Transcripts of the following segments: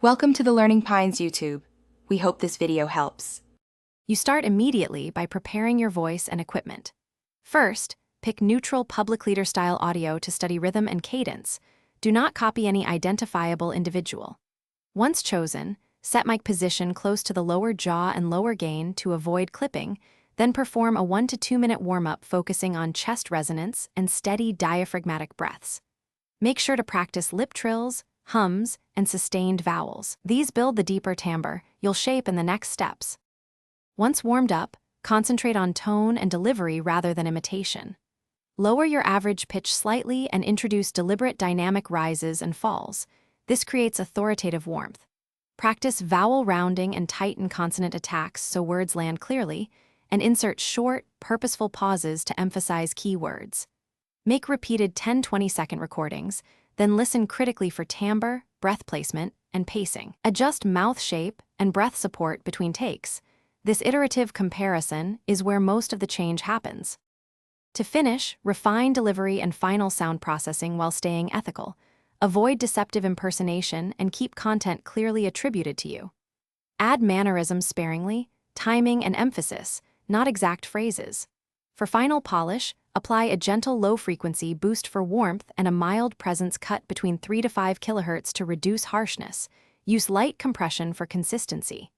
Welcome to the Learning Pines YouTube. We hope this video helps. You start immediately by preparing your voice and equipment. First, pick neutral public leader style audio to study rhythm and cadence. Do not copy any identifiable individual. Once chosen, set mic position close to the lower jaw and lower gain to avoid clipping, then perform a 1 to 2 minute warm-up focusing on chest resonance and steady diaphragmatic breaths. Make sure to practice lip trills, hums, and sustained vowels. These build the deeper timbre you'll shape in the next steps. Once warmed up, concentrate on tone and delivery rather than imitation. Lower your average pitch slightly and introduce deliberate dynamic rises and falls. This creates authoritative warmth. Practice vowel rounding and tighten consonant attacks so words land clearly, and insert short, purposeful pauses to emphasize key words. Make repeated 10-20-second recordings, then listen critically for timbre, breath placement, and pacing. Adjust mouth shape and breath support between takes. This iterative comparison is where most of the change happens. To finish, refine delivery and final sound processing while staying ethical. Avoid deceptive impersonation and keep content clearly attributed to you. Add mannerisms sparingly, timing and emphasis, not exact phrases. For final polish, apply a gentle low-frequency boost for warmth and a mild presence cut between 3 to 5 kHz to reduce harshness. Use light compression for consistency.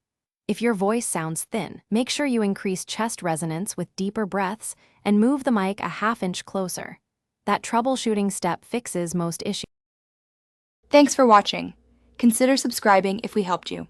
If your voice sounds thin, make sure you increase chest resonance with deeper breaths and move the mic a half-inch closer. That troubleshooting step fixes most issues. Thanks for watching. Consider subscribing if we helped you.